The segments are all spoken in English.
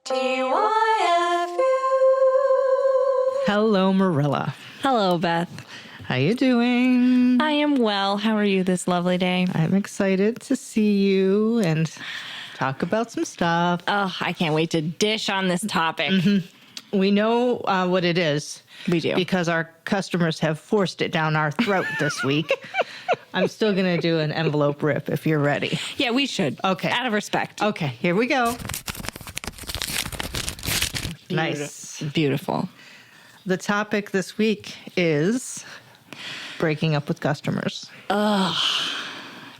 DYFU. Hello, Marilla. Hello, Beth. How you doing? I am well. How are you this lovely day? I'm excited to see you and talk about some stuff. Oh, I can't wait to dish on this topic. We know what it is. We do. Because our customers have forced it down our throat this week. I'm still going to do an envelope rip if you're ready. Yeah, we should. Okay. Out of respect. Okay, here we go. Nice. Beautiful. The topic this week is breaking up with customers.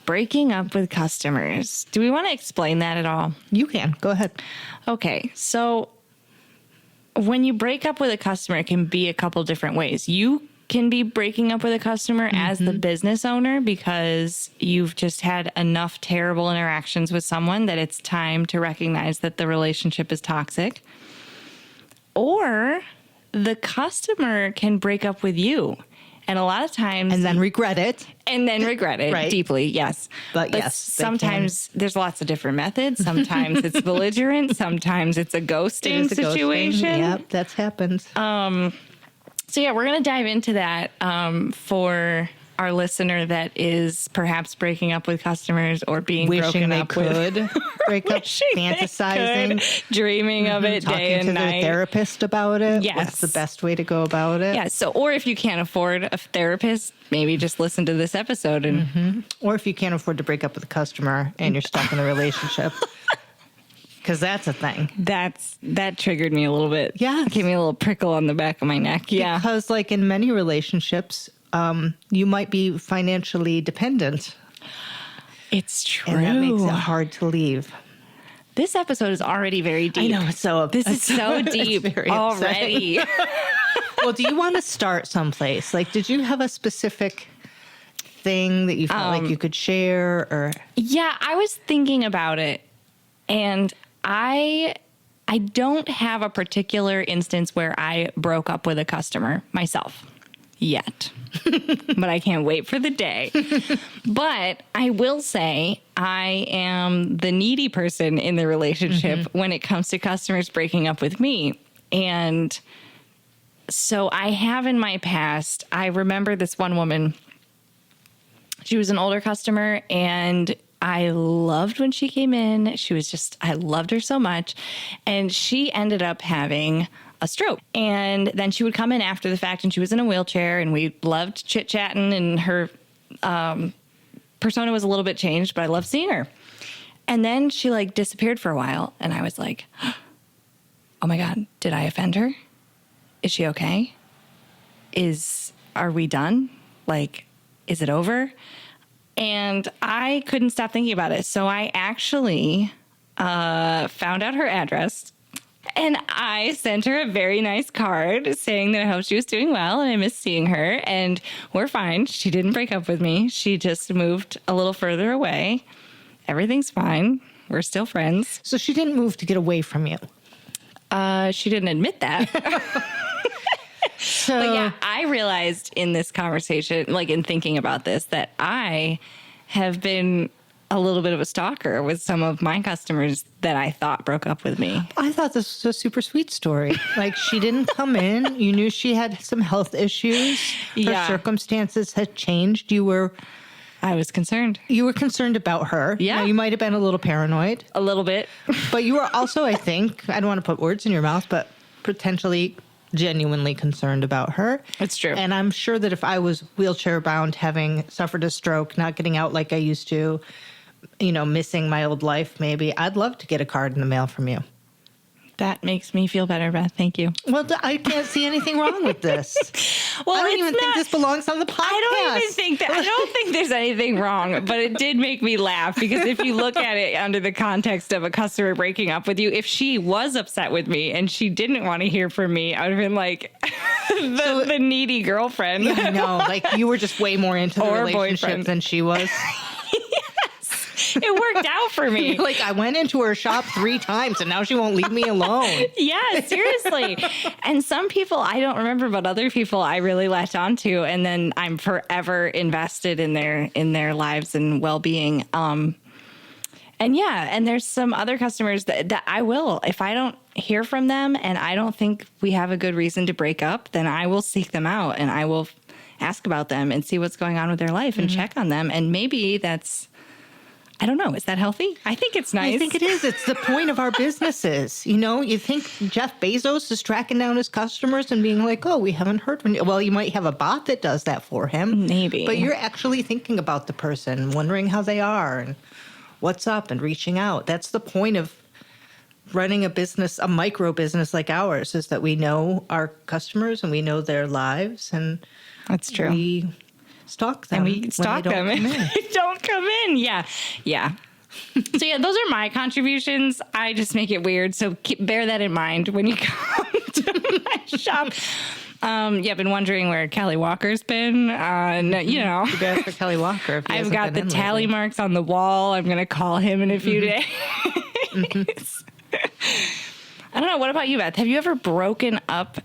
Breaking up with customers. Do we want to explain that at all? You can. Go ahead. Okay, so when you break up with a customer, it can be a couple different ways. You can be breaking up with a customer as the business owner because you've just had enough terrible interactions with someone that it's time to recognize that the relationship is toxic. Or the customer can break up with you. And a lot of times... And then regret it. Right. Deeply, yes. But yes, sometimes there's lots of different methods. Sometimes it's belligerent. Sometimes it's a ghosting situation. Yep, that's happened. So yeah, we're going to dive into that for our listener that is perhaps breaking up with customers or being Wishing broken they up could with. break up, fantasizing, dreaming of it day and talking to night. their therapist about it. Yes. What's the best way to go about it? Yeah. So, or if you can't afford a therapist, maybe just listen to this episode and. Or if you can't afford to break up with a customer and you're stuck in a relationship. Because that's a thing. That triggered me a little bit. Yeah. Gave me a little prickle on the back of my neck. Yeah. Because like in many relationships, you might be financially dependent. It's true. And that makes it hard to leave. This episode is already very deep. I know. This is so deep already. Well, do you want to start someplace? Like, did you have a specific thing that you felt like you could share? Or Yeah, I was thinking about it, and I don't have a particular instance where I broke up with a customer myself yet. But I can't wait for the day. But I will say I am the needy person in the relationship when it comes to customers breaking up with me. And so I have in my past, I remember this one woman. She was an older customer and I loved when she came in. I loved her so much. And she ended up having a stroke. And then she would come in after the fact and she was in a wheelchair and we loved chit-chatting and her persona was a little bit changed, but I loved seeing her. And then she like disappeared for a while and I was like, oh my God, did I offend her? Is she okay? Are we done? Like, is it over? And I couldn't stop thinking about it. So I actually found out her address and I sent her a very nice card saying that I hope she was doing well and I missed seeing her and we're fine. She didn't break up with me. She just moved a little further away. Everything's fine. We're still friends. so she didn't move to get away from you. She didn't admit that. So But yeah, I realized in this conversation, like in thinking about this, that I have been a little bit of a stalker with some of my customers that I thought broke up with me. I thought this was a super sweet story. Like she didn't come in. You knew she had some health issues. Her Yeah. circumstances had changed. I was concerned. You were concerned about her. Yeah. Now, you might have been a little paranoid. A little bit. But you were also, I think, I don't want to put words in your mouth, but potentially genuinely concerned about her. It's true. And I'm sure that if I was wheelchair bound, having suffered a stroke, not getting out like I used to, missing my old life, maybe, I'd love to get a card in the mail from you. That makes me feel better, Beth. Thank you. Well, I can't see anything wrong with this. Well, I don't it's even think not- this belongs on the podcast. I don't think there's anything wrong, but it did make me laugh because if you look at it under the context of a customer breaking up with you, if she was upset with me and she didn't want to hear from me, I would have been like the needy girlfriend. Yeah, no, like you were just way more into the Or relationship boyfriend. than she was. It worked out for me. Like I went into her shop 3 times and now she won't leave me alone. Yeah, seriously. And some people I don't remember, but other people I really latch onto, and then I'm forever invested in their lives and well-being. And there's some other customers that I will, if I don't hear from them and I don't think we have a good reason to break up, then I will seek them out and I will ask about them and see what's going on with their life and check on them. And maybe that's, I don't know. Is that healthy? I think it's nice. I think it is. It's the point of our businesses. You know, you think Jeff Bezos is tracking down his customers and being like, oh, we haven't heard from you. Well, you might have a bot that does that for him. Maybe. But you're actually thinking about the person, wondering how they are and what's up and reaching out. That's the point of running a business, a micro business like ours, is that we know our customers and we know their lives. And that's true. We stalk them. And we stalk them and they don't come in. Yeah. Yeah. So, yeah, those are my contributions. I just make it weird. So bear that in mind when you come to my shop. Yeah, I've been wondering where Kelly Walker's been. You know. Too bad for Kelly Walker. If he I've hasn't got the been in tally lately. marks on the wall. I'm going to call him in a few days. I don't know. What about you, Beth? Have you ever broken up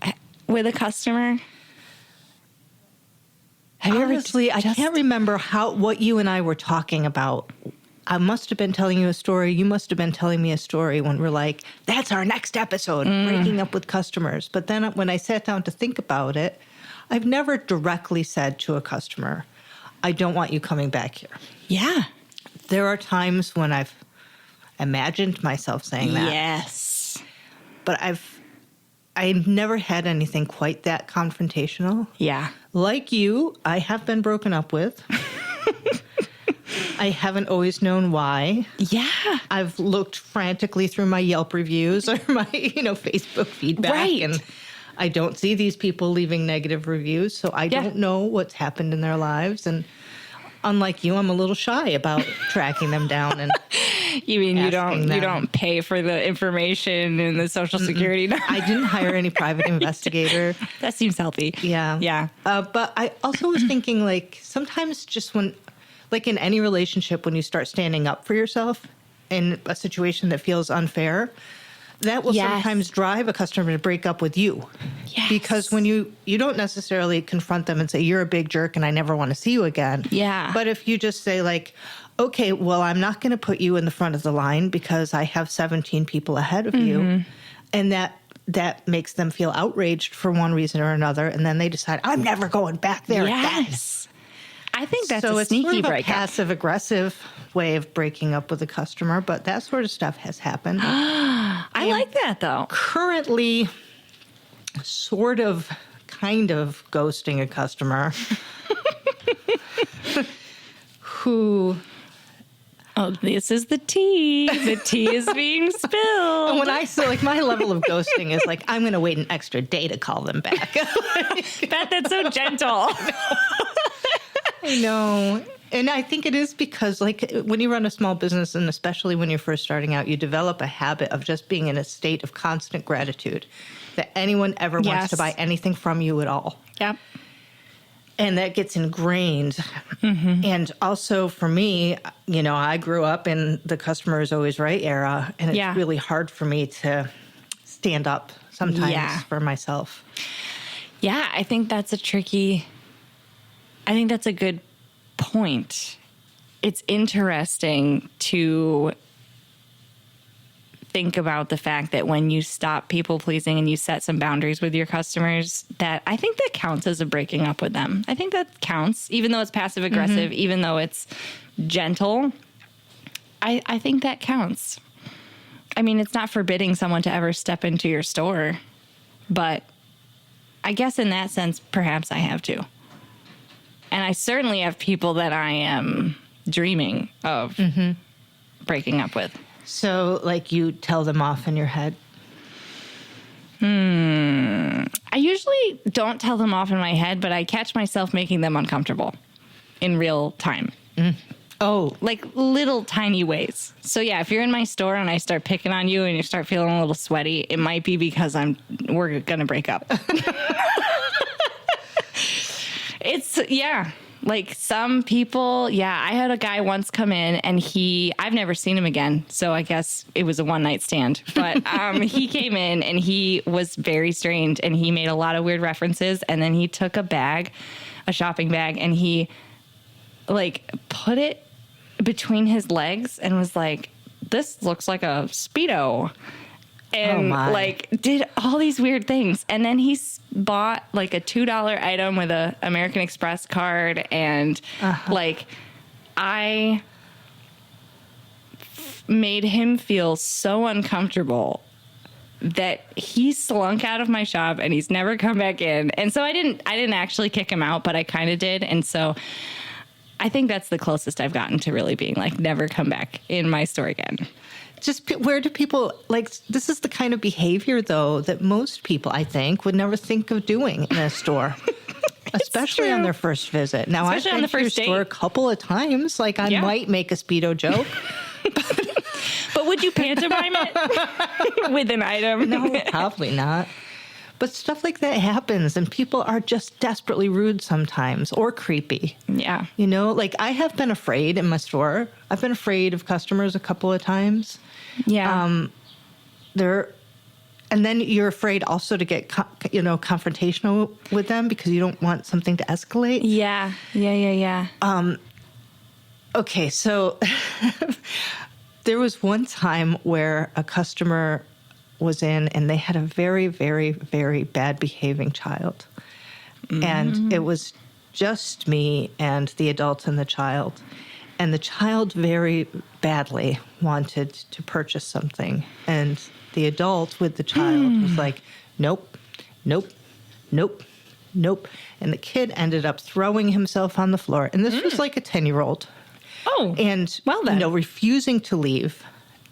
with a customer? Have you Honestly, ever I can't remember what you and I were talking about. I must have been telling you a story. You must have been telling me a story when we're like, that's our next episode, breaking up with customers. But then when I sat down to think about it, I've never directly said to a customer, I don't want you coming back here. Yeah. There are times when I've imagined myself saying that. Yes. But I've never had anything quite that confrontational. Yeah. Like you, I have been broken up with. I haven't always known why. Yeah. I've looked frantically through my Yelp reviews or my, Facebook feedback. Right. And I don't see these people leaving negative reviews, so I don't know what's happened in their lives. And unlike you, I'm a little shy about tracking them down. And You mean you asking them. don't pay for the information and the Social Security number? I didn't hire any private investigator. That seems healthy. Yeah. Yeah. But I also was thinking, like, sometimes just when, like in any relationship, when you start standing up for yourself in a situation that feels unfair, that will Yes. sometimes drive a customer to break up with you. Yes. Because when you don't necessarily confront them and say, you're a big jerk and I never want to see you again. Yeah. But if you just say, like, okay, well, I'm not going to put you in the front of the line because I have 17 people ahead of you. And that makes them feel outraged for one reason or another. And then they decide, I'm never going back there again. Yes. I think that's So a it's sneaky sort of a breakup. passive-aggressive way of breaking up with a customer, but that sort of stuff has happened. I like that, though. Currently, kind of ghosting a customer who... Oh, this is the tea. The tea is being spilled. When I say, like, my level of ghosting is like, I'm going to wait an extra day to call them back. Beth, that's so gentle. I know. And I think it is because, like, when you run a small business, and especially when you're first starting out, you develop a habit of just being in a state of constant gratitude that anyone ever wants Yes. to buy anything from you at all. Yep. And that gets ingrained. And also for me, I grew up in the customer is always right era, and it's really hard for me to stand up sometimes for myself. Yeah, I think that's a good point. It's interesting to think about the fact that when you stop people pleasing and you set some boundaries with your customers, that I think that counts as a breaking up with them. I think that counts, even though it's passive aggressive, even though it's gentle. I think that counts. I mean, it's not forbidding someone to ever step into your store, but I guess in that sense, perhaps I have to. And I certainly have people that I am dreaming of breaking up with. So, like, you tell them off in your head? I usually don't tell them off in my head, but I catch myself making them uncomfortable in real time. Oh. Like little tiny ways. So yeah, if you're in my store and I start picking on you and you start feeling a little sweaty, it might be because we're going to break up. Like some people, I had a guy once come in and I've never seen him again. So I guess it was a one-night stand, but he came in and he was very strange and he made a lot of weird references. And then he took a shopping bag, and he like put it between his legs and was like, this looks like a Speedo. and like did all these weird things. And then he bought like a $2 item with a American Express card. And like I made him feel so uncomfortable that he slunk out of my shop and he's never come back in. And so I didn't actually kick him out, but I kind of did. And so I think that's the closest I've gotten to really being like, never come back in my store again. Just where do people, like, this is the kind of behavior, though, that most people, I think, would never think of doing in a store. Especially on their first visit. Now, Especially I've on been the to your first date. store a couple of times. Like, I might make a Speedo joke. But would you pantomime it with an item? No, probably not. But stuff like that happens, and people are just desperately rude sometimes, or creepy. Yeah. You know, like, I have been afraid in my store. I've been afraid of customers a couple of times. Yeah. And then you're afraid also to get, confrontational with them because you don't want something to escalate. Yeah. Okay, so there was one time where a customer was in and they had a very, very, very bad behaving child. And it was just me and the adult and the child. And the child very badly wanted to purchase something. And the adult with the child was like, nope, nope, nope, nope. And the kid ended up throwing himself on the floor. And this was like a 10-year-old. Oh, And, well then. refusing to leave.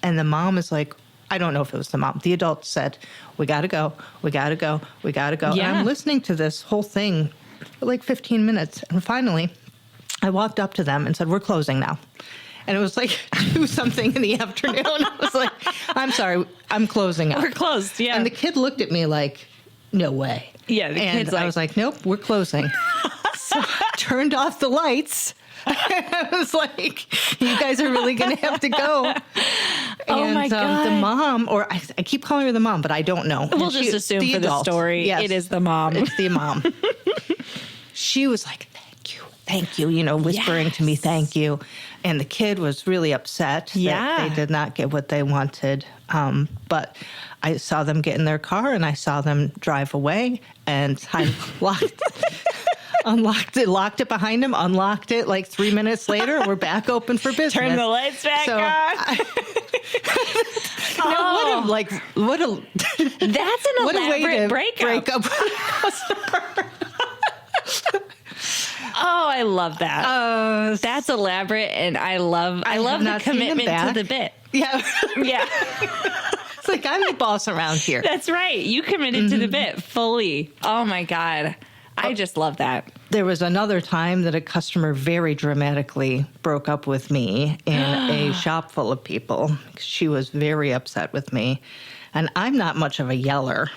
And the mom is like, I don't know if it was the mom. The adult said, we got to go, we got to go, we got to go. Yeah. And I'm listening to this whole thing for like 15 minutes. And finally, I walked up to them and said, we're closing now. And it was like 2-something in the afternoon. I was like, I'm sorry, I'm closing up. we're closed. Yeah. And the kid looked at me like, no way. Yeah, the and kid's I like- was like, nope, we're closing. So I turned off the lights. I was like, you guys are really going to have to go. Oh, And my God. the mom, or I keep calling her the mom, but I don't know. We'll And just assume the for the adult. story, Yes, it is the mom. It's the mom. She was like, thank you, whispering to me, thank you. And the kid was really upset that they did not get what they wanted. But I saw them get in their car and I saw them drive away, and I locked it behind him, unlocked it like 3 minutes later, and we're back open for business. Turn the lights back on. What a That's an what a way elaborate to breakup. break up. Oh, I love that. That's elaborate, and I love the not seen him commitment back. to the bit. Yeah. Yeah, It's like, I'm the boss around here. that's right. You committed to the bit fully. Oh my God, I just love that. There was another time that a customer very dramatically broke up with me in a shop full of people. She was very upset with me. And I'm not much of a yeller,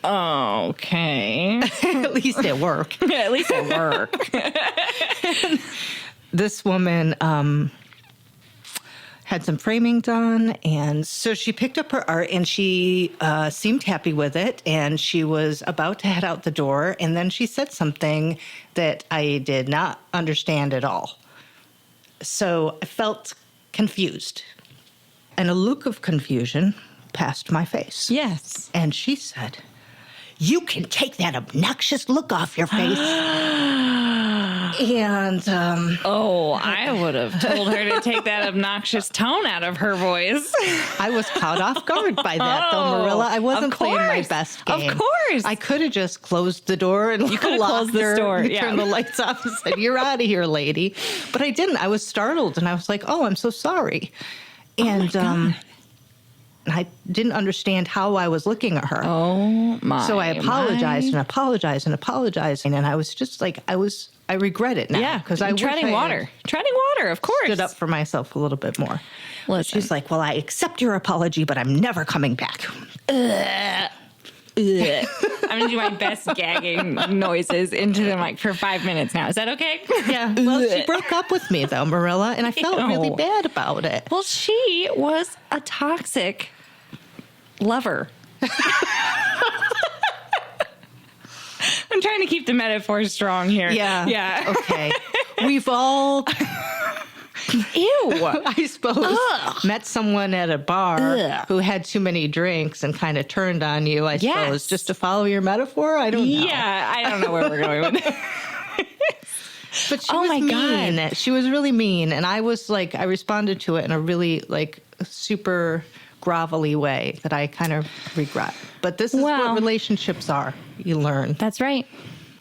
Okay, at least at work. at least at work. This woman had some framing done, and so she picked up her art, and she seemed happy with it, and she was about to head out the door, and then she said something that I did not understand at all. So I felt confused, and a look of confusion passed my face. Yes. And she said, "You can take that obnoxious look off your face." And Oh, I would have told her to take that obnoxious tone out of her voice. I was caught off guard by that, though, Marilla. I wasn't playing my best game. Of course. I could have just closed the door and You could have closed the door, yeah. turned the lights off and said, "You're out of here, lady." But I didn't. I was startled, and I was like, "Oh, I'm so sorry." And I didn't understand how I was looking at her. Oh my. So I apologized and apologized and apologized, and I was just like, I regret it now. Yeah, because I treading wish I had water. Treading water, of course. stood up for myself a little bit more. Listen. She's like, "Well, I accept your apology, but I'm never coming back." Ugh. I'm gonna do my best gagging noises into the mic for 5 minutes now. Is that okay? Yeah. Well, she broke up with me though, Marilla, and I felt really Ew. bad about it. Well, she was a toxic lover. I'm trying to keep the metaphor strong here. Yeah. Yeah. Okay. We've all Ew. I suppose. Met someone at a bar Ugh. who had too many drinks and kind of turned on you, I Yes. suppose, just to follow your metaphor. I don't know. Yeah, I don't know where we're going with it. But she Oh was my mean. God. She was really mean. And I was like, I responded to it in a really like super grovelly way that I kind of regret. But this is Well. what relationships are. You learn. That's right.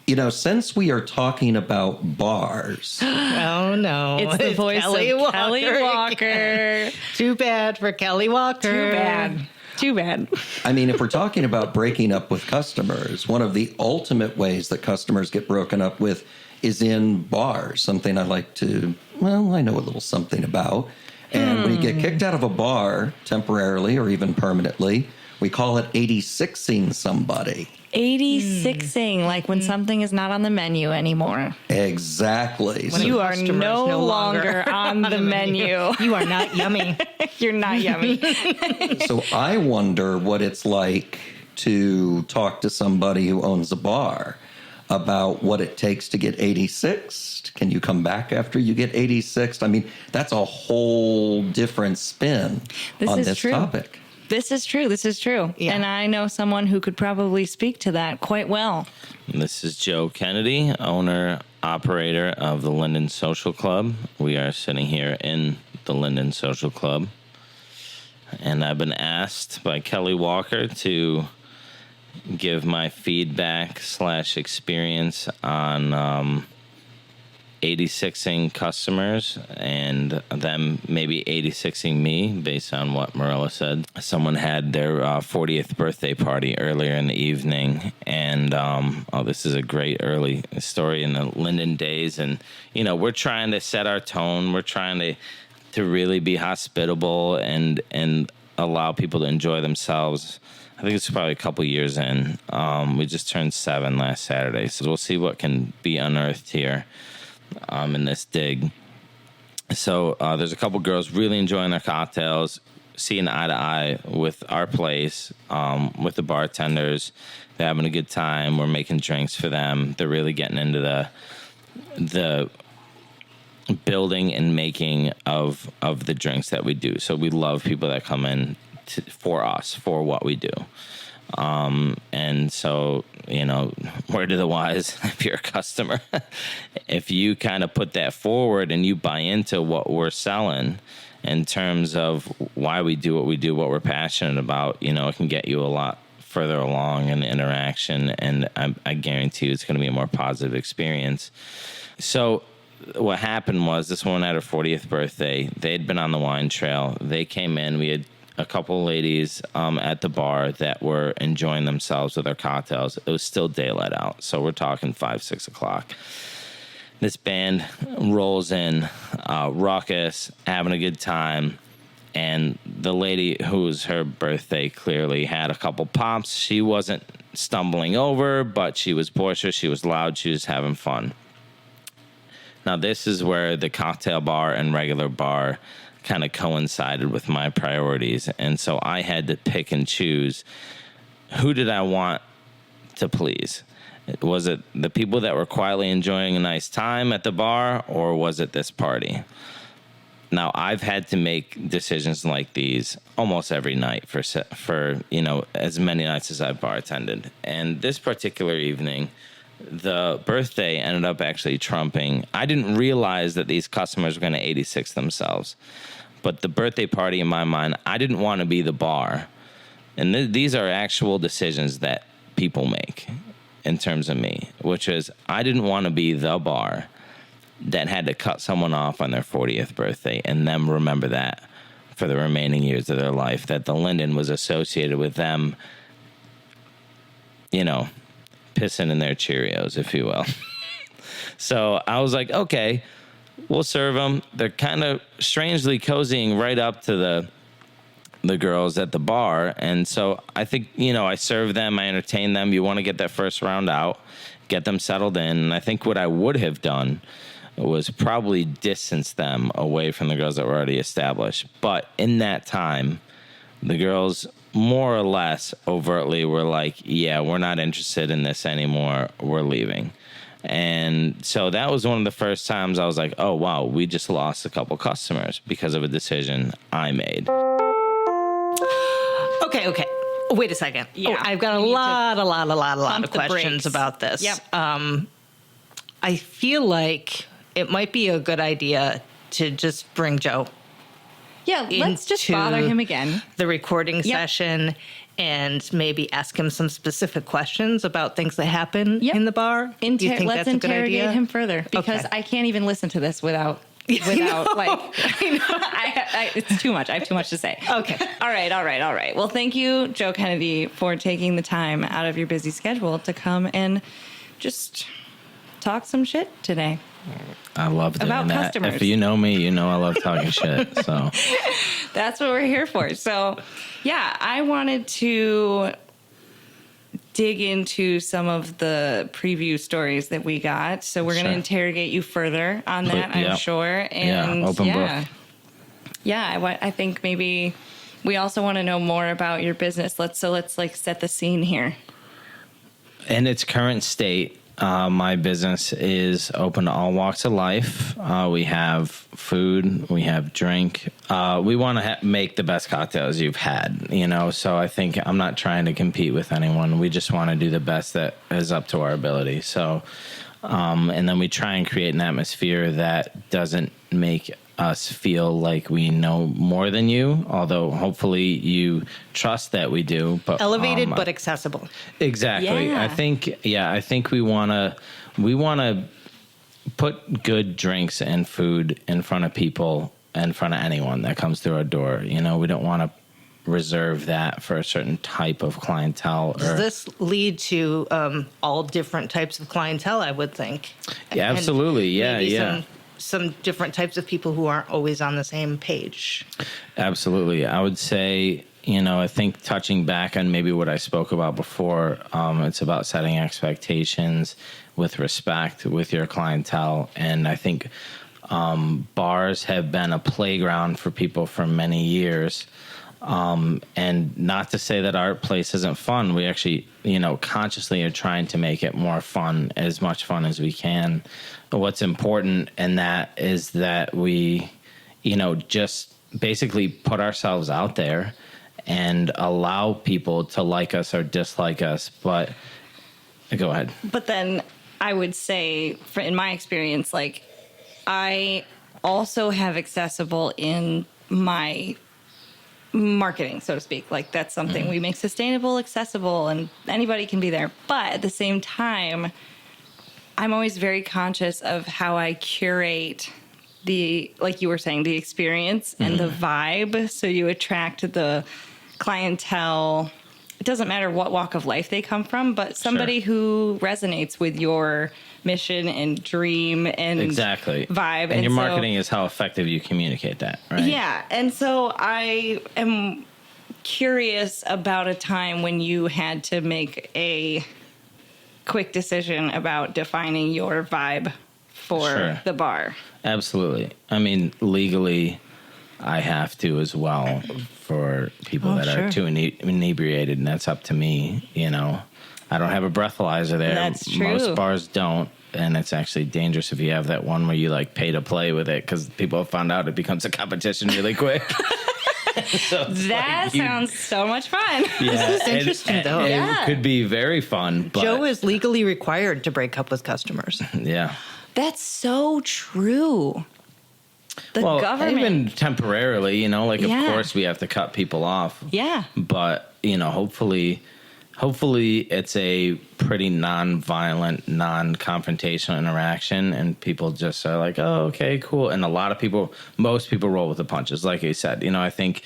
You know, since we are talking about bars, Oh, no. It's the voice Kelly of Walker Kelly again. Walker. Too bad for Kelly Walker. Too bad. Too bad. I mean, if we're talking about breaking up with customers, one of the ultimate ways that customers get broken up with is in bars, something I like to, well, I know a little something about. And when you get kicked out of a bar temporarily or even permanently, we call it 86ing somebody. 86ing, like when something is not on the menu anymore. Exactly. When So- You are customer is no, no longer longer on the menu. You are not yummy. You're not yummy. So I wonder what it's like to talk to somebody who owns a bar about what it takes to get 86'd. Can you come back after you get 86'd? I mean, that's a whole different spin This on is this true. topic. This is true. This is true. Yeah. And I know someone who could probably speak to that quite well. This is Joe Kennedy, owner, operator of the Linden Social Club. We are sitting here in the Linden Social Club. And I've been asked by Kelly Walker to give my feedback / experience on 86ing customers and them maybe 86ing me based on what Marilla said. Someone had their 40th birthday party earlier in the evening, and this is a great early story in the Linden days. And, you know, we're trying to set our tone. We're trying to really be hospitable and allow people to enjoy themselves. I think it's probably a couple years in. We just turned 7 last Saturday, so we'll see what can be unearthed here in this dig. So there's a couple girls really enjoying their cocktails, seeing eye to eye with our place, with the bartenders. They're having a good time. We're making drinks for them. They're really getting into the building and making of the drinks that we do. So we love people that come in for us, for what we do. And so, you know, word to the wise, if you're a customer, if you kind of put that forward and you buy into what we're selling in terms of why we do, what we're passionate about, you know, it can get you a lot further along in the interaction. And I guarantee you it's going to be a more positive experience. So what happened was this woman had her 40th birthday. They'd been on the wine trail. They came in. We had a couple ladies at the bar that were enjoying themselves with their cocktails. It was still daylight out, so we're talking 5, 6 o'clock. This band rolls in, raucous, having a good time, and the lady whose her birthday clearly had a couple pops. She wasn't stumbling over, but she was boisterous, she was loud, she was having fun. Now, this is where the cocktail bar and regular bar kind of coincided with my priorities. And so I had to pick and choose who did I want to please. Was it the people that were quietly enjoying a nice time at the bar, or was it this party? Now, I've had to make decisions like these almost every night for you know, as many nights as I've bartended. And this particular evening, the birthday ended up actually trumping. I didn't realize that these customers were going to 86 themselves. But the birthday party, in my mind, I didn't want to be the bar. And these are actual decisions that people make in terms of me, which is I didn't want to be the bar that had to cut someone off on their 40th birthday and them remember that for the remaining years of their life, that the Linden was associated with them, you know, pissing in their Cheerios, if you will. So I was like, okay, we'll serve them. They're kind of strangely cozying right up to the girls at the bar. And so I think, you know, I serve them, I entertain them. You want to get that first round out, get them settled in. And I think what I would have done was probably distance them away from the girls that were already established. But in that time, the girls more or less overtly were like, yeah, we're not interested in this anymore. We're leaving. And so that was one of the first times I was like, oh, wow, we just lost a couple customers because of a decision I made. Okay. Wait a second. Yeah, I've got a we need lot of pump the questions brakes. about this. Yep. I feel like it might be a good idea to just bring Joe Yeah, let's just into bother him again. the recording Yep. session and maybe ask him some specific questions about things that happen Yep. in the bar. Do you think Let's that's a good interrogate idea? him further because Okay. I can't even listen to this without it's too much. I have too much to say. Okay. All right. Well, thank you, Joe Kennedy, for taking the time out of your busy schedule to come and just talk some shit today. I love doing About that. customers. If you know me, you know I love talking shit. So That's what we're here for. So, yeah, I wanted to dig into some of the preview stories that we got. So we're going to Sure. interrogate you further on that, I'm Yeah. sure. And open book. I think maybe we also want to know more about your business. Let's like set the scene here. in its current state, my business is open to all walks of life. We have food, we have drink. We want to make the best cocktails you've had, so I think I'm not trying to compete with anyone. We just want to do the best that is up to our ability. So, and then we try and create an atmosphere that doesn't make us feel like we know more than you, although hopefully you trust that we do. But Elevated but accessible. exactly. Yeah. I think we want to put good drinks and food in front of people, in front of anyone that comes through our door. We don't want to reserve that for a certain type of clientele. Does this lead to all different types of clientele, I would think? Yeah, And absolutely. Yeah, maybe yeah. Some different types of people who aren't always on the same page. Absolutely. I would say, I think touching back on maybe what I spoke about before, it's about setting expectations with respect with your clientele. And I think bars have been a playground for people for many years. And not to say that our place isn't fun. We actually, consciously are trying to make it more fun, as much fun as we can. But what's important in that is that we, just basically put ourselves out there and allow people to like us or dislike us. But go ahead. But then I would say, in my experience, like I also have accessible in my marketing, so to speak. Like that's something we make sustainable, accessible, and anybody can be there. But at the same time, I'm always very conscious of how I curate like you were saying, the experience and the vibe. So you attract the clientele. It doesn't matter what walk of life they come from, but somebody who resonates with your mission and dream and Exactly. vibe. And your so- marketing is how effective you communicate that, right? Yeah. And so I am curious about a time when you had to make a quick decision about defining your vibe for Sure. the bar. Absolutely. I mean, legally, I have to as well for people that sure. are too inebriated, and that's up to me. I don't have a breathalyzer there. That's true. Most bars don't, and it's actually dangerous if you have that one where you pay to play with it because people have found out it becomes a competition really quick. So it's That sounds so much fun. yeah, This is interesting, though. It Yeah. could be very fun. But Joe is legally required to break up with customers. yeah. That's so true. The Well, government. even temporarily, of Yeah. course we have to cut people off. Yeah. But, hopefully it's a pretty non-violent, non-confrontational interaction and people just are like, oh, okay, cool. And most people roll with the punches. Like I said, I think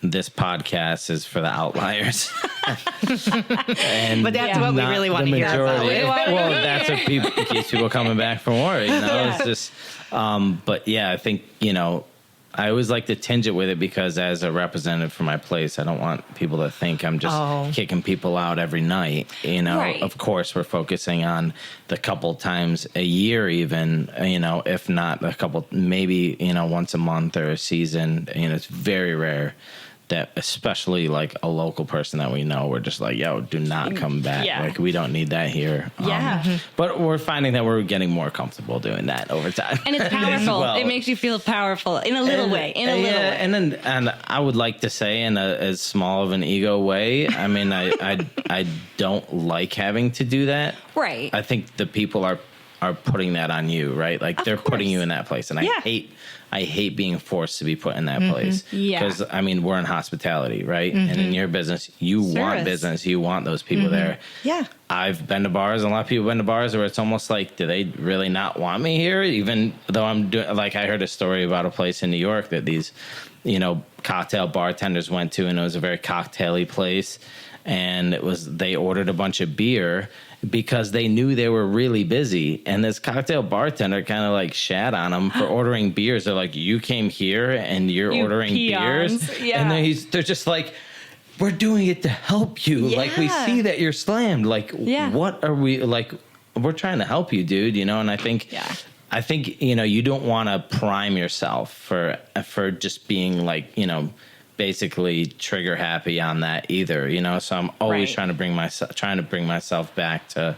this podcast is for the outliers. And But that's what we not really want the to hear. majority. That's what we Well, wanna hear. that's what people keeps people coming back for more. It's just, but yeah, I think I always like to tinge it with it because as a representative for my place, I don't want people to think I'm just kicking people out every night. Right. Of course, we're focusing on the couple times a year, even if not a couple, maybe once a month or a season. It's very rare that especially like a local person that we know, we're just like, yo, do not come back. Yeah. Like, we don't need that here. Yeah. But we're finding that we're getting more comfortable doing that over time. And it's powerful. Well. It makes you feel powerful in a little way. In a little way. And I would like to say, in as small of an ego way, I mean, I don't like having to do that. Right. I think the people are putting that on you, right? Like, they're putting you in that place, and I hate being forced to be put in that place. Yeah. Because, I mean, we're in hospitality, right? And in your business, you want business. You want those people there. Yeah. I've been to bars, and a lot of people have been to bars where it's almost like, do they really not want me here? Even though I'm doing, like, I heard a story about a place in New York that these, cocktail bartenders went to, and it was a very cocktaily place. And they ordered a bunch of beer because they knew they were really busy. And this cocktail bartender kind of like shat on them for ordering beers. They're like, you came here and you're ordering peons. beers. Yeah. And they're just like, we're doing it to help you. Yeah. Like, we see that you're slammed. Like, what are we, like, we're trying to help you, dude, and I think, you don't want to prime yourself for just being like, basically trigger happy on that either, so I'm always trying to bring myself back to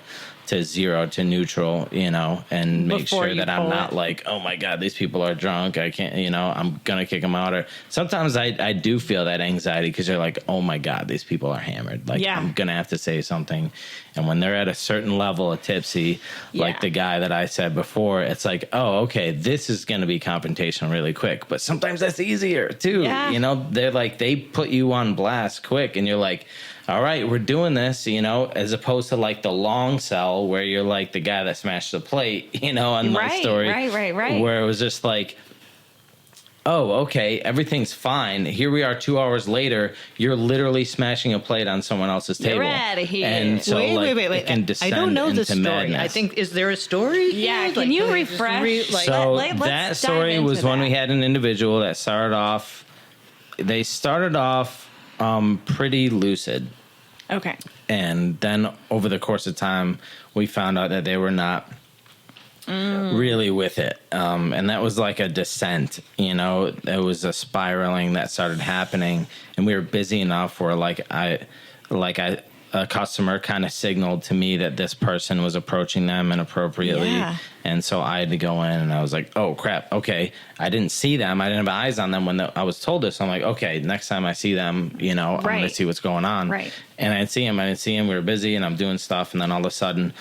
zero, to neutral, and make sure that I'm not like, oh my God, these people are drunk, I can't, I'm gonna kick them out. Or sometimes I do feel that anxiety because you're like, oh my God, these people are hammered, like I'm gonna have to say something. And when they're at a certain level of tipsy, like the guy that I said before, it's like, oh, okay, this is going to be confrontational really quick. But sometimes that's easier too. They're like, they put you on blast quick, and you're like, all right, we're doing this, as opposed to like the long sell where you're like the guy that smashed the plate, on my story. Right. Where it was just like, oh, okay, everything's fine. Here we are 2 hours later. You're literally smashing a plate on someone else's table. You're out of here. And so, wait. it can descend I don't know the into story. madness. I think, is there a story? Yeah, here? can you we just refresh? So let's that dive story into was when that. we had an individual that started off. They started off pretty lucid. Okay. And then over the course of time, we found out that they were not really with it. And that was like a descent, it was a spiraling that started happening. And we were busy enough where a customer kind of signaled to me that this person was approaching them inappropriately. Yeah. And so I had to go in, and I was like, oh crap. Okay. I didn't see them. I didn't have eyes on them when I was told this. I'm like, okay, next time I see them, I'm going to see what's going on. Right. And I didn't see him. We were busy, and I'm doing stuff. And then all of a sudden,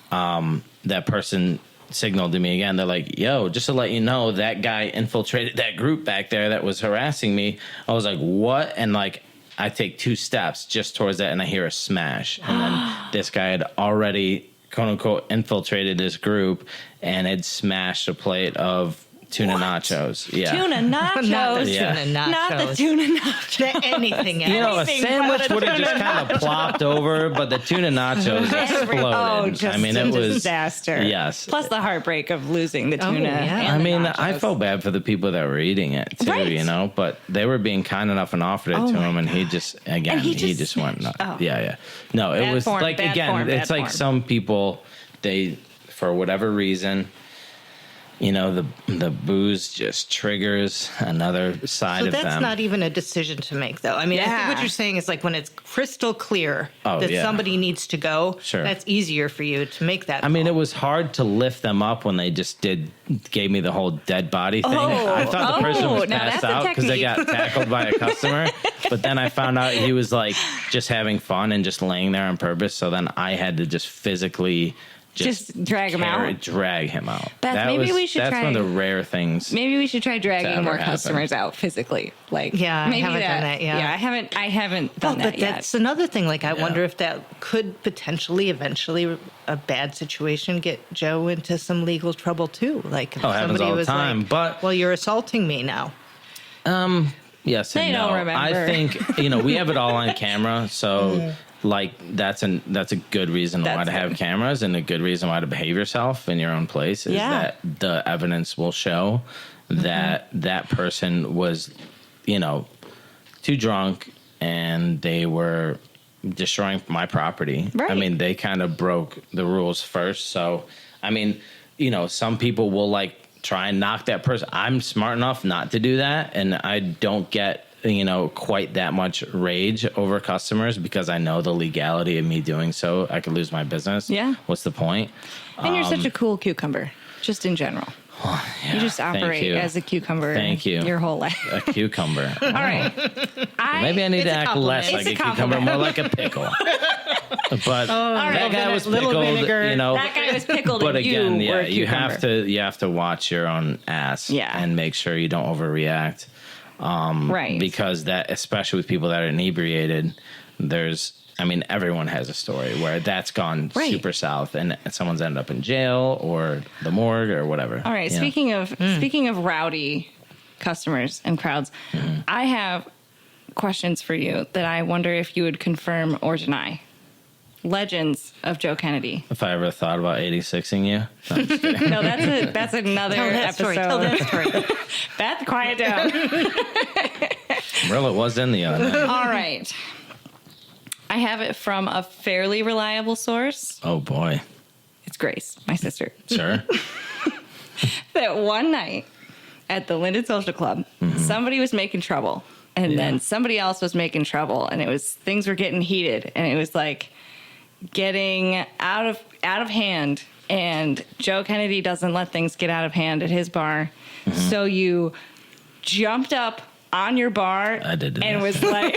that person signaled to me again. They're like, yo, just to let you know, that guy infiltrated that group back there that was harassing me. I was like, what? And like, I take 2 steps just towards that, and I hear a smash. And then this guy had already, quote unquote, infiltrated this group and had smashed a plate of tuna nachos. Yeah. Tuna nachos. Not the Yeah. tuna nachos. Not the tuna nachos. Anything else. A Anything sandwich but a would have just tuna kind of plopped over, but the tuna nachos exploded. Oh, just I mean, it was disaster. Yes. Plus the heartbreak of losing the tuna. yeah. and I the mean, nachos. I felt bad for the people that were eating it too, Right. but they were being kind enough and offered it Oh to my him, and he just, again, And he he just just went nuts. oh. Yeah. No, it Bad was form, like, bad again, form, it's bad like form. some people, they, for whatever reason, the booze just triggers another side So of that's them. not even a decision to make, though. I mean, I think Yeah. what you're saying is like when it's crystal clear Oh, that yeah. somebody needs to go, Sure. that's easier for you to make that I mean, call. it was hard to lift them up when they just gave me the whole dead body thing. Oh, I thought the person was now passed that's a out because they got technique. tackled by a customer. But then I found out he was like just having fun and just laying there on purpose. So then I had to just physically Just drag him out? Drag him out. Beth, maybe we should that's try- one of the rare things. Maybe we should try dragging ever more happen. customers out physically. Like, Yeah, I maybe haven't done that yet. Yeah, I haven't done Well, that but yet. that's another thing. Like, I Yeah. wonder if that could potentially, eventually, a bad situation get Joe into some legal trouble too. Like, if Oh, it happens somebody all the was time, like, but- well, you're assaulting me now. Yes and They no. don't remember. I think we have it all on camera, so like that's a good reason why That's to have good. cameras, and a good reason why to behave yourself in your own place is Yeah. that the evidence will show that that person was, too drunk and they were destroying my property. I Right. mean, they kind of broke the rules first. So, I mean, some people will like try and knock that person. I'm smart enough not to do that, and I don't get quite that much rage over customers because I know the legality of me doing so. I could lose my business. Yeah. What's the point? And you're such a cool cucumber, just in general. Yeah, You just operate as a cucumber. Thank you. Your whole life. A cucumber. All right. Maybe I need to It's a act compliment. less like It's a a cucumber, compliment. more like a pickle. But that guy was little pickled, vinegar. That guy was pickled, But and again, you were a you cucumber. have to watch your own ass, Yeah. and make sure you don't overreact. Right. Because that, especially with people that are inebriated, everyone has a story where that's gone Right. super south, and someone's ended up in jail or the morgue or whatever. All right. you know? Speaking of rowdy customers and crowds, I have questions for you that I wonder if you would confirm or deny. Legends of Joe Kennedy. If I ever thought about 86ing you, no, I'm just kidding. No, that's another Tell that episode. story. Tell that story. Beth, quiet down. Marilla was in the other night. All right. I have it from a fairly reliable source. Oh boy, It's Grace, my sister. sure. That one night at the Linden Social Club, somebody was making trouble. And Yeah. then somebody else was making trouble. And things were getting heated. And it was like getting out of hand. And Joe Kennedy doesn't let things get out of hand at his bar. So you jumped up on your bar I did and this. was like,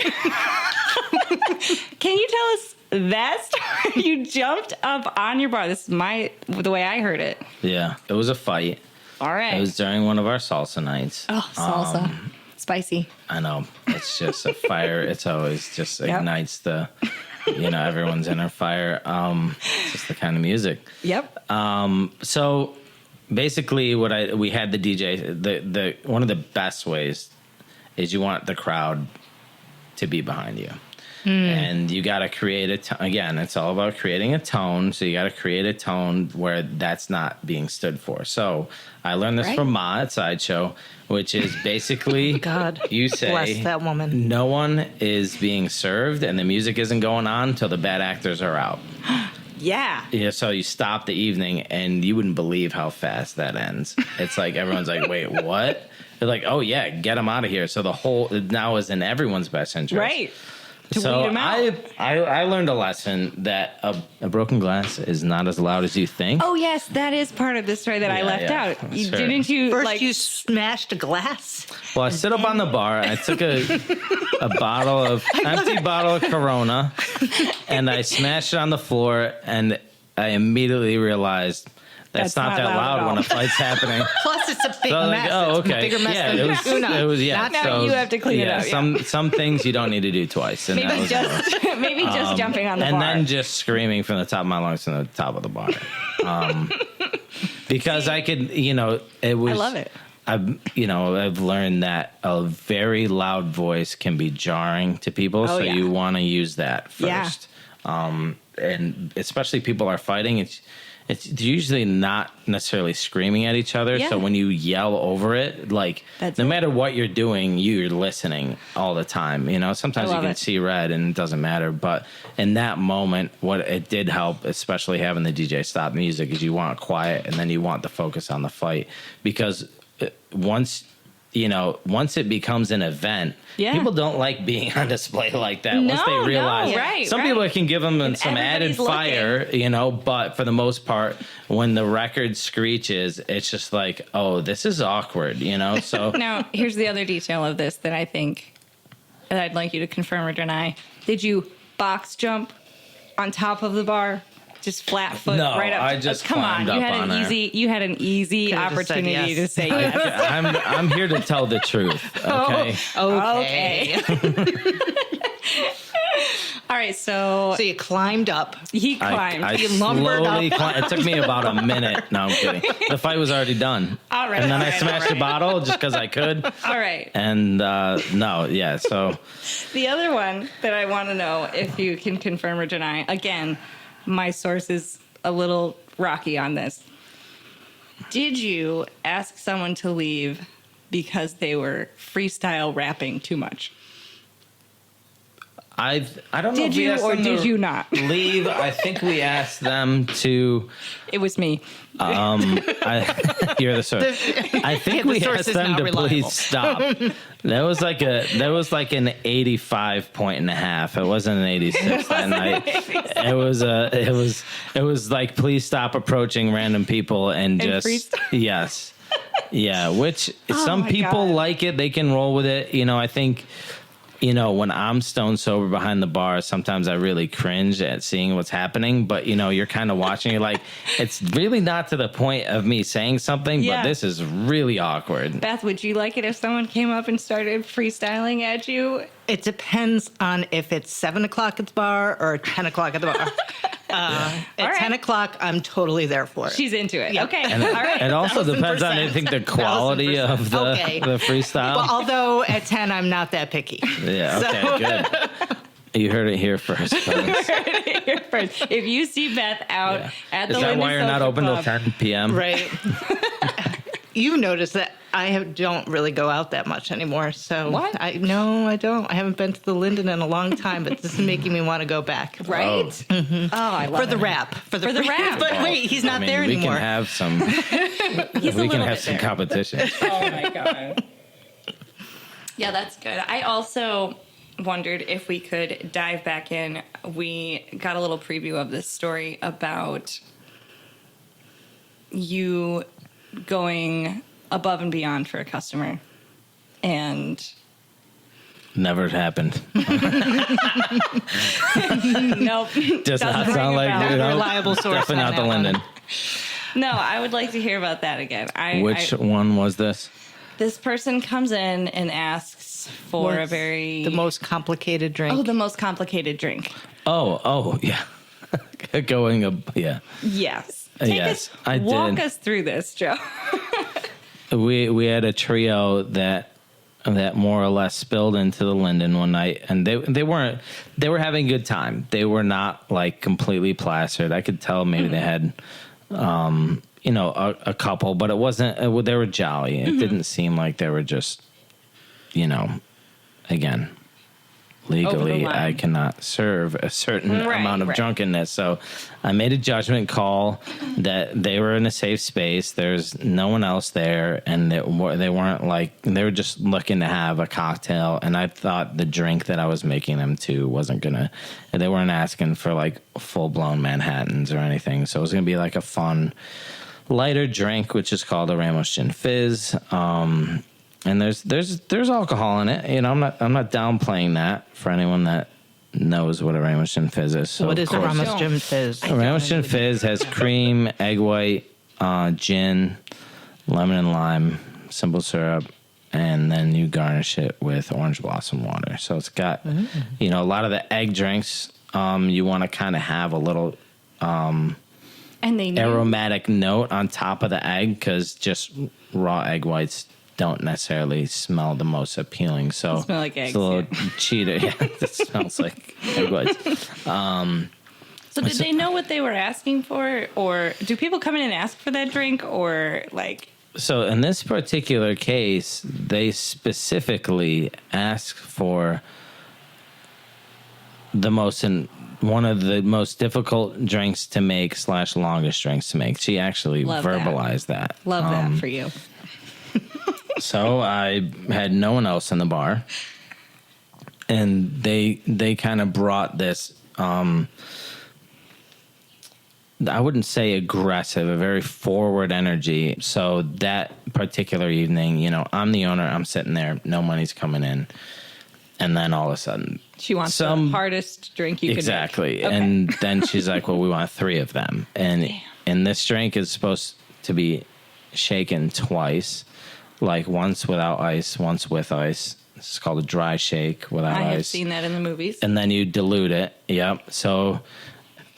can you tell us that story? You jumped up on your bar. This is the way I heard it. Yeah, it was a fight. All right. It was during one of our salsa nights. Oh, salsa. Spicy. I know. It's just a fire. It's always just Yep. ignites the, everyone's inner fire. It's just the kind of music. Yep. So basically we had the DJ, the one of the best ways is you want the crowd to be behind you. And you got to create again, it's all about creating a tone. So you got to create a tone where that's not being stood for. So I learned this Right. from Ma at Sideshow, which is basically God you say bless that woman. no one is being served and the music isn't going on until the bad actors are out. Yeah. Yeah, so you stop the evening and you wouldn't believe how fast that ends. It's like everyone's like, wait, what? They're like, oh yeah, get them out of here. So the whole now is in everyone's best interest. Right. To So weed 'em out. I learned a lesson that a broken glass is not as loud as you think. Oh yes, that is part of the story that I Yeah, left yeah. out. Sure. Didn't you First, you smashed a glass. Well, I stood up on the bar and I took a empty bottle of Corona and I smashed it on the floor and I immediately realized that's not that at loud when all. a fight's happening. Plus, it's a big So I was mess. like, oh, It's a okay. bigger mess Yeah, than it was, tuna. it was, yeah. Now you have to clean it up, yeah. Some things you don't need to do twice. And that maybe was just jumping on the and bar? then just screaming from the top of my lungs to the top of the bar. Because I could, it was. I love it. I've learned that a very loud voice can be jarring to people, so yeah. you want to use that Yeah. first. And especially people are fighting, it's usually not necessarily screaming at each other. Yeah. So when you yell over it, like That's no it. matter what you're doing, you're listening all the time. Sometimes I you love can it. see red and it doesn't matter. But in that moment, what it did help, especially having the DJ stop music, is you want quiet and then you want the focus on the fight. Because once it becomes an event, Yeah. people don't like being on display like that. Once No, they realize, no, right, some right. people can give them some added everybody's fire, but for the most part, when the record screeches, it's just like, oh, this is awkward, So Now, here's the other detail of this that I think that I'd like you to confirm or deny. Did you box jump on top of the bar? Just flat foot No, right up. I just come on. climbed You up had on an her. easy. You had an easy Could've just said opportunity yes. to say yes. I'm here to tell the truth. Okay. Okay. All right. So So you climbed up. he climbed. I You lumbered slowly up. climbed. It took me about a minute. No, I'm kidding. The fight was already done. All right, And then all I right, smashed all the bottle just because I could. All right. And no, yeah. So The other one that I want to know if you can confirm or deny. Again, my source is a little rocky on this. Did you ask someone to leave because they were freestyle rapping too much? I don't know Did if we you asked or them to did you not? leave. I think we asked them to. It was me. You're the source. I think The we source asked is them not to reliable. please stop. That was like an 85.5. It wasn't an 86 that night. It was like, please stop approaching random people and just freestyle. yes. Yeah, which some my people God. like it. They can roll with it. I think, when I'm stone sober behind the bar, sometimes I really cringe at seeing what's happening. But, you're kind of watching it like, it's really not to the point of me saying something, Yeah. but this is really awkward. Beth, would you like it if someone came up and started freestyling at you? It depends on if it's 7 o'clock at the bar or 10 o'clock at the bar. At right. 10 o'clock, I'm totally there for it. She's into it. Yeah. Okay. And All right. it also depends on, I 1000%. think, the quality of the, 1000%. Okay. the freestyle. Well, although at 10, I'm not that picky. Yeah, okay, good. You heard it here first, folks. First, if you see Beth out at the Is that Linden why you're not Social open till Club, 10 p.m.? Right. You notice that don't really go out that much anymore. So What? No, I don't. I haven't been to the Linden in a long time, but this is making me want to go back. right? Oh, I love For the it. rap. For the rap. But wait, he's not there we anymore. can have some. He's a we can little have bit some there. competition. Oh my god. Yeah, that's good. I also wondered if we could dive back in. We got a little preview of this story about you going above and beyond for a customer. And Never happened. nope. Does not Doesn't sound ring a like bell. Reliable source Definitely on not the that one. Linden. No, I would like to hear about that again. Which one was this? This person comes in and asks for a What's very the most complicated drink. the most complicated drink. Oh, yeah. Going up, yeah. Yes. Yes, I walk did. us through this, Joe. We had a trio that more or less spilled into the Linden one night, and they were having a good time. They were not like completely plastered. I could tell maybe they had a couple, but it wasn't. They were jolly. It didn't seem like they were just again. Legally, line. I cannot serve a certain Right, amount of right. drunkenness. So I made a judgment call that they were in a safe space. There's no one else there. And they weren't like, they were just looking to have a cocktail. And I thought the drink that I was making them to wasn't going to, they weren't asking for like full blown Manhattans or anything. So it was going to be like a fun, lighter drink, which is called a Ramos Gin Fizz. And there's alcohol in it. I'm not downplaying that for anyone that knows what a Ramos Gin Fizz is. So What is of a course- Ramos Gin Fizz? A Ramos Gin Fizz has cream, egg white, gin, lemon and lime, simple syrup, and then you garnish it with orange blossom water. So it's got, a lot of the egg drinks. You want to kind of have a little And they knew. aromatic note on top of the egg because just raw egg whites don't necessarily smell the most appealing. So They smell like it's eggs, a little cheater. Yeah, it smells like egg whites. So did they know what they were asking for? Or do people come in and ask for that drink? Or like, So in this particular case, they specifically asked for one of the most difficult drinks to make / longest drinks to make. She actually Love that. verbalized that. love that for you. So I had no one else in the bar, and they kind of brought this. I wouldn't say aggressive, a very forward energy. So that particular evening, I'm the owner. I'm sitting there, no money's coming in, and then all of a sudden, She wants the hardest drink you exactly. could make. Okay. And then she's like, "Well, we want 3 of them," and this drink is supposed to be shaken twice. Like once without ice, once with ice. It's called a dry shake without I ice. have seen that in the movies. And then you dilute it. Yep. So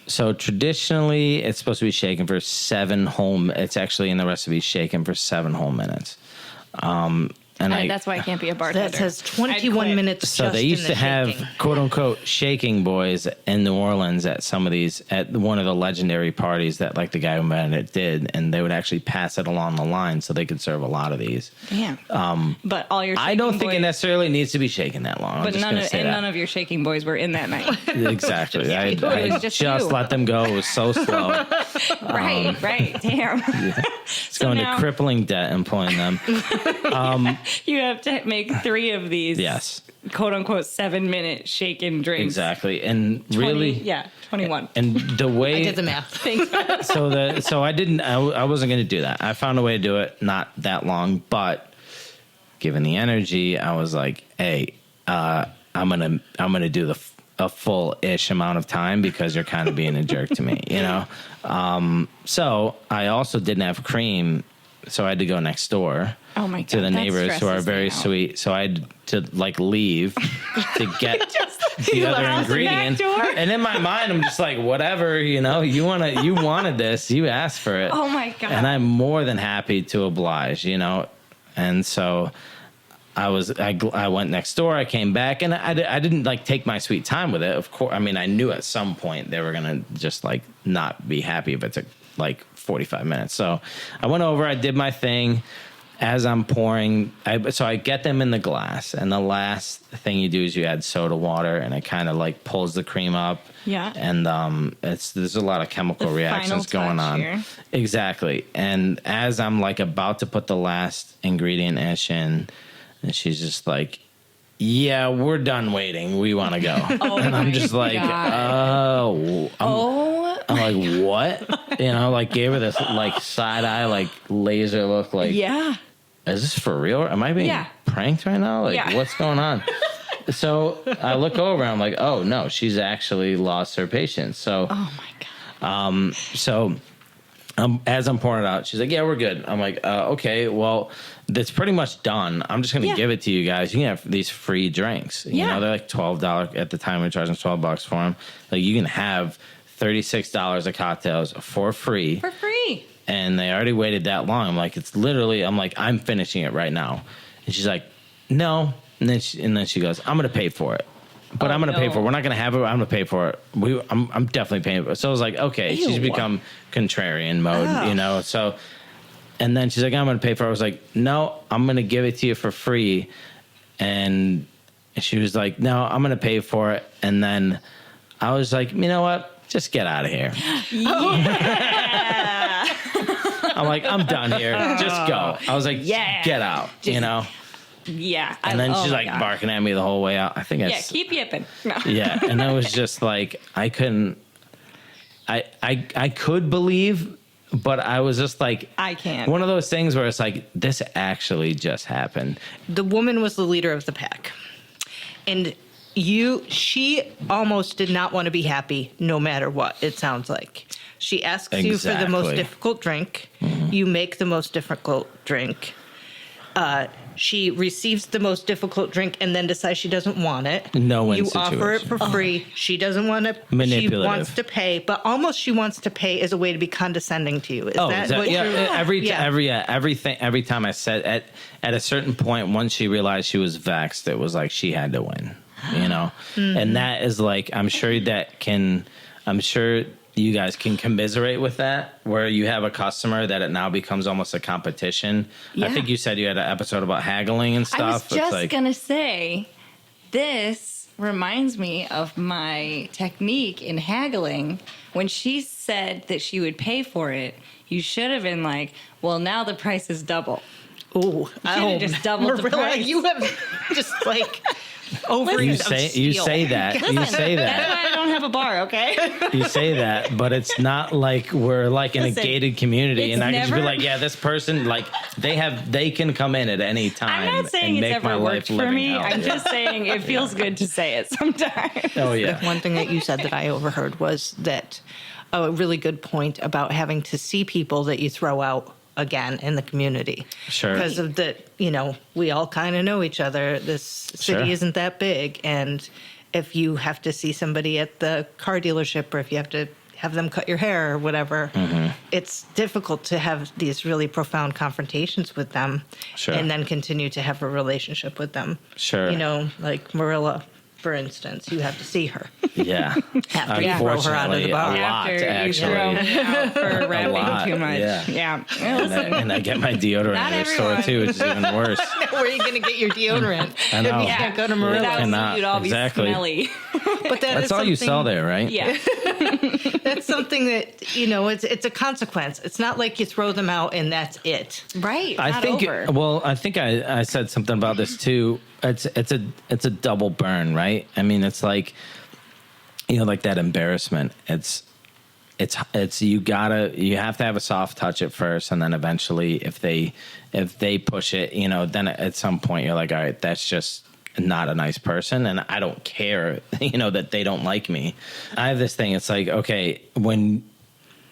traditionally, it's supposed to be shaken for 7 whole. It's actually in the recipe shaken for 7 whole minutes. And And that's why I can't be a bartender. That says 21 minutes. So just they used in to the have shaking. quote unquote shaking boys in New Orleans at some of these, at one of the legendary parties that like the guy who invented it did, and they would actually pass it along the line so they could serve a lot of these. Damn. But all your shaking I don't think boys, it necessarily needs to be shaken that long. I'm But just none gonna of, say and that. none of your shaking boys were in that night. Exactly. I It was just just you. let them go. It was so slow. Right. Damn. It's going to crippling debt employing them. You have to make 3 of these. Yes. Quote unquote 7-minute shaken drinks. Exactly. And 20, really, yeah, 21. and the way I did the math. Thanks. so I wasn't going to do that. I found a way to do it, not that long, but given the energy, I was like, hey, I'm gonna do a full-ish amount of time because you're kind of being a jerk to me, you know. So I also didn't have cream, so I had to go next door. Oh my God, to the that neighbors who are stresses me very out. sweet. So I had to like leave to get the you other left the back ingredients. door? And in my mind, I'm just like, whatever, you know, you wanted this, you asked for it. Oh my God. And I'm more than happy to oblige, you know. And so I went next door. I came back, and I didn't like take my sweet time with it. Of course, I mean, I knew at some point they were gonna just like not be happy if it took like 45 minutes. So I went over. I did my thing. As I'm pouring, so I get them in the glass, and the last thing you do is you add soda water, and it kind of like pulls the cream up. Yeah. And there's a lot of chemical The reactions final going touch on. here. Exactly. And as I'm like about to put the last ingredient in, and she's just like, "Yeah, we're done waiting. We want to go." And I'm just like, I'm like, what? You know, like gave her this like side eye, like laser look, like, Yeah. is this for real? Am I being pranked right now? Like, Yeah. what's going on? So I look over and I'm like, oh no, she's actually lost her patience. So, Oh my God. as I'm pouring it out, she's like, yeah, we're good. I'm like, okay, well, that's pretty much done. I'm just going to give it to you guys. You can have these free drinks. You know, they're like $12 at the time. We're charging $12 for them. Like you can have $36 of cocktails for free. For free. And they already waited that long. I'm like, it's literally, I'm finishing it right now. And she's like, no. And then she goes, I'm going to pay for it. But I'm going to pay for it. We're not going to have it. I'm going to pay for it. I'm definitely paying for it. So I was like, okay, she's become contrarian mode, you know? So, and then she's like, I'm going to pay for it. I was like, no, I'm going to give it to you for free. And she was like, no, I'm going to pay for it. And then I was like, you know what? Just get out of here. I'm like, I'm done here. Just go. I was like, get out, you know? Yeah. And then she's like barking at me the whole way out. I think keep yipping. No. yeah. And I was just like, I couldn't, I could believe, but I was just like, I can't. One of those things where it's like, this actually just happened. The woman was the leader of the pack. And she almost did not want to be happy no matter what, it sounds like. She asks you for the most Exactly. difficult drink. You make the most difficult drink. She receives the most difficult drink and then decides she doesn't want it. No-win You offer it for free. She doesn't want to. She Manipulative. wants to pay, but almost she wants to pay as a way to be condescending to you. Is that what every time I said at a certain point, once she realized she was vexed, it was like she had to win, you know? And that is like, I'm sure you guys can commiserate with that, where you have a customer that it now becomes almost a competition. Yeah. I think you said you had an episode about haggling and stuff. I was It's just like, going to say, this reminds me of my technique in haggling. When she said that she would pay for it, you should have been like, well, now the price is double. Oh, should've just doubled the Marilla, price. you have just like over you say that. That's why I don't have a bar, okay? You say that, but it's not like we're like in Listen, a gated community, it's and I can just be never- like, yeah, this person, like they can come in at any time. I'm not saying and it's make my ever life worked for living me. hell. I'm just saying it feels good to say it sometimes. Oh yeah. One thing that you said that I overheard was that a really good point about having to see people that you throw out again in the community. Sure. Because of the, we all kind of know each other. This city Sure. isn't that big. And if you have to see somebody at the car dealership or if you have to have them cut your hair or whatever. It's difficult to have these really profound confrontations with them Sure. and then continue to have a relationship with them. Sure. You know, like Marilla, for instance, you have to see her. Yeah. After you throw her out of the Unfortunately, bar. a lot, After you actually. throw me out for rapping lot, too much. yeah. Yeah. And I get my deodorant Not at the store everyone. too, which is even worse. Where are you going to get your deodorant? I know. If you can't go to Marilla. Without Cannot. me, you'd all be Exactly. smelly. But That's all you sell there, right? Yeah. That's something that, you know, it's a consequence. It's not like you throw them out and that's it. Right. I Not think. over. Well, I think I said something about this too. It's a double burn, right? I mean, it's like, you know, like that embarrassment. It's you have to have a soft touch at first, and then eventually, if they push it, you know, then at some point you're like, all right, that's just not a nice person, and I don't care, you know, that they don't like me. I have this thing. It's like, okay,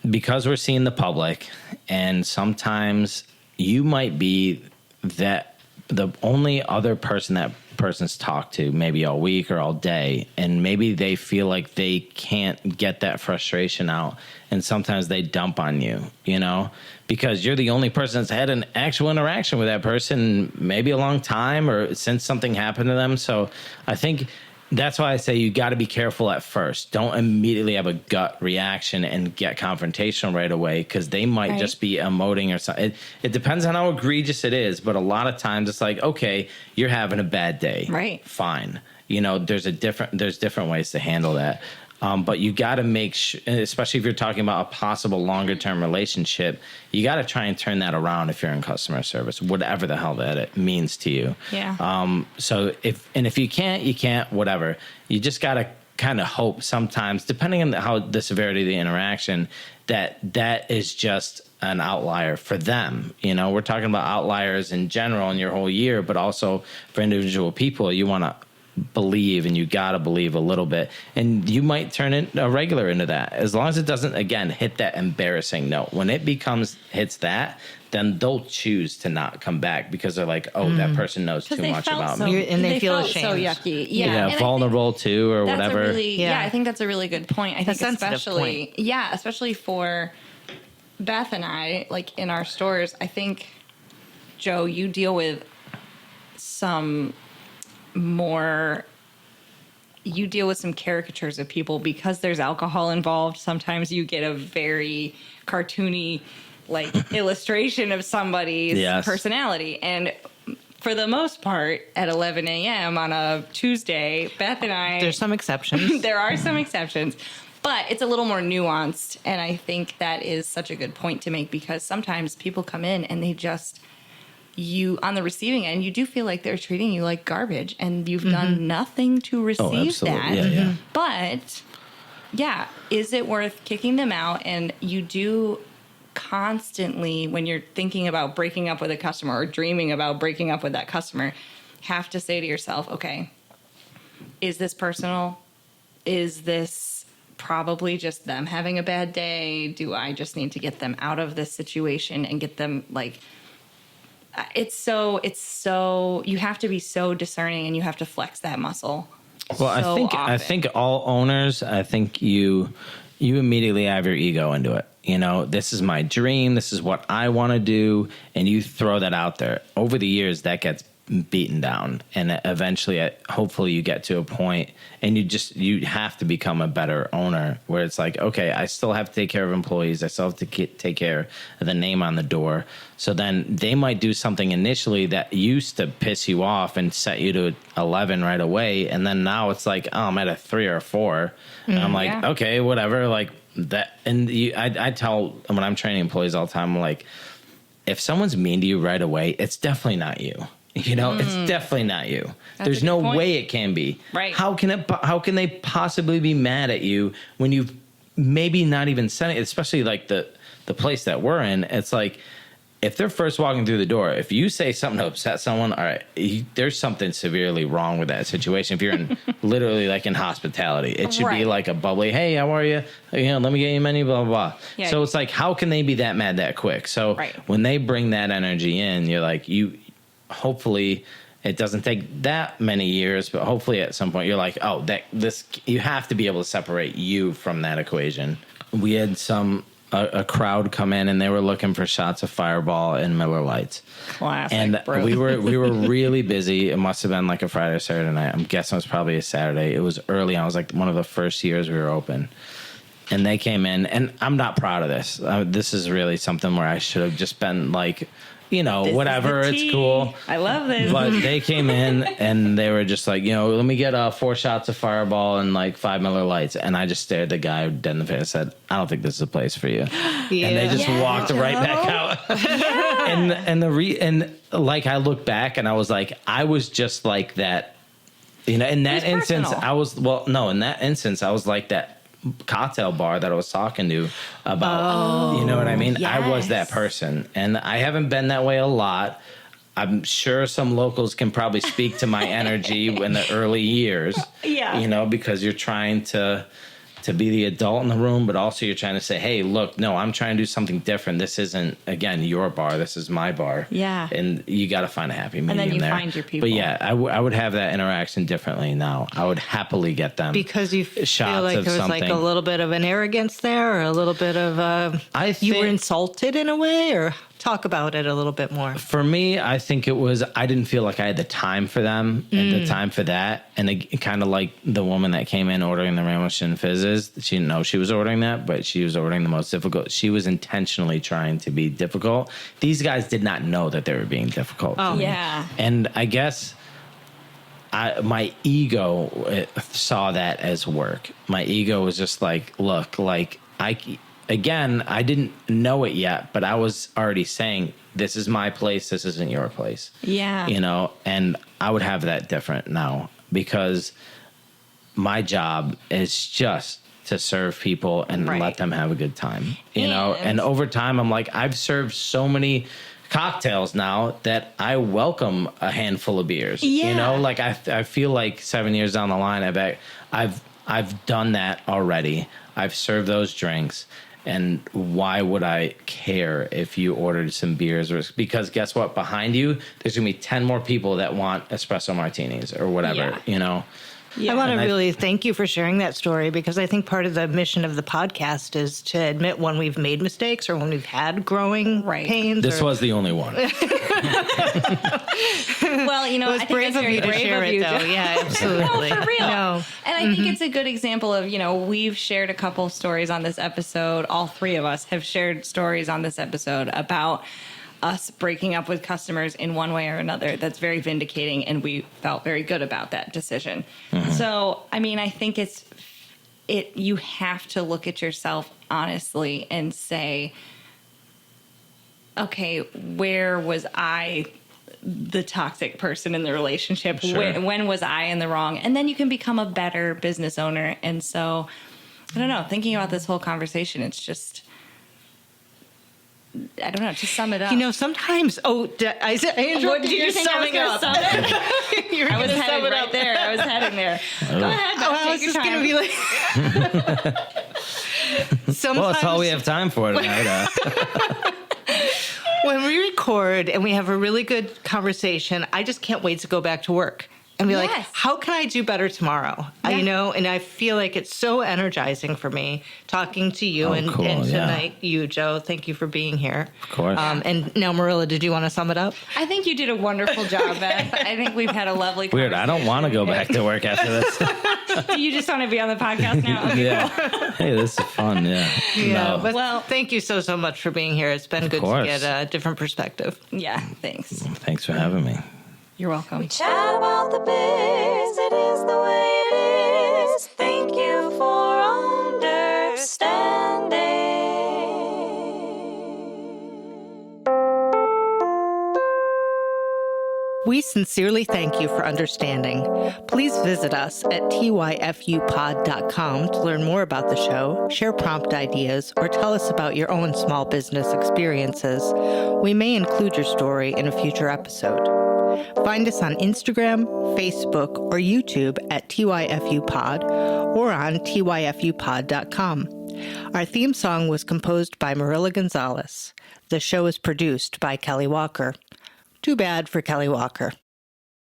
because we're seeing the public, and sometimes you might be the only other person that person's talked to maybe all week or all day, and maybe they feel like they can't get that frustration out, and sometimes they dump on you, you know, because you're the only person that's had an actual interaction with that person maybe a long time or since something happened to them. So I think that's why I say you got to be careful at first. Don't immediately have a gut reaction and get confrontational right away, because they might just be emoting or something. It depends on how egregious it is, but a lot of times it's like, okay, you're having a bad day. Right. Fine. You know, there's different ways to handle that. But you got to make sure, especially if you're talking about a possible longer term relationship, you got to try and turn that around if you're in customer service, whatever the hell that it means to you. Yeah. So if you can't, whatever. You just got to kind of hope sometimes, depending on how the severity of the interaction, that is just an outlier for them. You know, we're talking about outliers in general in your whole year, but also for individual people, you want to believe, and you got to believe a little bit, and you might turn a regular into that, as long as it doesn't, again, hit that embarrassing note. When it hits that, then they'll choose to not come back, because they're like, oh, that person knows too much about me. And they feel felt ashamed. so yucky. Yeah, Yeah, and I vulnerable think too, or that's whatever. Yeah. I think that's a really good point. I think sensitive especially, especially for Beth and I, like in our stores. I think, Joe, you deal with some caricatures of people because there's alcohol involved. Sometimes you get a very cartoony like illustration of somebody's personality. And for the most part, at 11 a.m. on a Tuesday, Beth and I... There's some exceptions. There are some exceptions. But it's a little more nuanced. And I think that is such a good point to make, because sometimes people come in and they just... You on the receiving end, you do feel like they're treating you like garbage, and you've done nothing to receive that. Yeah. But yeah, is it worth kicking them out? And you do constantly, when you're thinking about breaking up with a customer or dreaming about breaking up with that customer, have to say to yourself, okay, is this personal? Is this probably just them having a bad day? Do I just need to get them out of this situation and get them like... It's so you have to be so discerning, and you have to flex that muscle. Well, I think all owners, I think you immediately have your ego into it. You know, this is my dream. This is what I want to do. And you throw that out there. Over the years, that gets beaten down. And eventually, hopefully you get to a point, and you have to become a better owner, where it's like, okay, I still have to take care of employees. I still have to take care of the name on the door. So then they might do something initially that used to piss you off and set you to 11 right away. And then now it's like, oh, I'm at a 3 or a 4. And I'm like, okay, whatever. Like that. And I tell, when I'm training employees all the time, I'm like, if someone's mean to you right away, it's definitely not you. You know, it's definitely not you. There's no way it can be. Right. How can they possibly be mad at you when you've maybe not even said it, especially like the place that we're in? It's like, if they're first walking through the door, if you say something to upset someone, all right, there's something severely wrong with that situation. If you're in literally like in hospitality, it should be like a bubbly, hey, how are you? You know, let me get you a menu, blah, blah, blah. Yeah. So it's like, how can they be that mad that quick? So when they bring that energy in, you're like, hopefully it doesn't take that many years, but hopefully at some point you're like, oh, you have to be able to separate you from that equation. we had a crowd come in and they were looking for shots of Fireball and Miller Lights. Classic, And bro. we were really busy. It must have been like a Friday or Saturday night. I'm guessing it was probably a Saturday. It was early. I was like one of the first years we were open. And they came in, and I'm not proud of this. This is really something where I should have just been like, This whatever, is the it's tea. cool. I love this. But they came in and they were just like, let me get 4 shots of Fireball and like 5 Miller Lights. And I just stared the guy dead in the face and said, I don't think this is a place for you. Yeah. And they just walked right back out. And like I look back and I was like, I was just like that. In that instance, personal. in that instance, I was like that cocktail bar that I was talking to about. You know what I mean? Yes. I was that person, and I haven't been that way a lot. I'm sure some locals can probably speak to my energy in the early years. Yeah. Because you're trying to be the adult in the room, but also you're trying to say, hey, look, no, I'm trying to do something different. This isn't, again, your bar. This is my bar. Yeah. And you got to find a happy medium there. And then you find your people. But yeah, I would have that interaction differently now. I would happily get them. Because you feel shots like of there was like something. a little bit of an arrogance there, or a little bit of you were insulted in a way, or talk about it a little bit more. For me, I think it was, I didn't feel like I had the time for them and the time for that. And it kind of like the woman that came in ordering the Ramos and Fizzes. She didn't know she was ordering that, but she was ordering the most difficult. She was intentionally trying to be difficult. These guys did not know that they were being difficult. Oh, yeah. And I guess my ego saw that as work. My ego was just like, look, like I didn't know it yet, but I was already saying, this is my place. This isn't your place. Yeah. And I would have that different now, because my job is just to serve people and Right. let them have a good time, and over time, I'm like, I've served so many cocktails now that I welcome a handful of beers. Yeah. Like I feel like 7 years down the line, I bet I've done that already. I've served those drinks. And why would I care if you ordered some beers? Because guess what? Behind you, there's going to be 10 more people that want espresso martinis or whatever, Yeah. I want to really thank you for sharing that story, because I think part of the mission of the podcast is to admit when we've made mistakes or when we've had growing pains. This was the only one. Well, It was I think brave that's of very you to brave share of it, you. though. Yeah, absolutely. No, for real. No. And I think it's a good example of, we've shared a couple stories on this episode. All three of us have shared stories on this episode about us breaking up with customers in one way or another. That's very vindicating, and we felt very good about that decision. So, I think you have to look at yourself honestly and say, okay, where was I the toxic person in the relationship? Sure. When was I in the wrong? And then you can become a better business owner. And so, I don't know, thinking about this whole conversation, it's just, I don't know, to sum it up. Sometimes, I interrupted What did you think I was summing gonna up. sum it? You were I was gonna sum heading it right up. there. I was heading there. Go ahead, Beth, I was take your just time. going to be like, sometimes Well, that's all we have time for tonight. when we record and we have a really good conversation, I just can't wait to go back to work and be like, Yes. how can I do better tomorrow? Yeah. And I feel like it's so energizing for me talking to you and cool, tonight, you, Joe. Thank you for being here. Of course. And now, Marilla, did you want to sum it up? I think you did a wonderful job, Beth. I think we've had a lovely Weird. I don't want to go back to work after this. Do you just want to be on the podcast now? Okay, Yeah. Hey, this is fun. Yeah. No. But Well- thank you so much for being here. It's been good to course. get a different perspective. Yeah, thanks. Thanks for having me. You're welcome. Chat about the biz, it is the way it is. Thank you for understanding. We sincerely thank you for understanding. Please visit us at tyfupod.com to learn more about the show, share prompt ideas, or tell us about your own small business experiences. We may include your story in a future episode. Find us on Instagram, Facebook, or YouTube at tyfupod or on tyfupod.com. Our theme song was composed by Marilla Gonzalez. The show is produced by Kelly Walker. Too bad for Kelly Walker.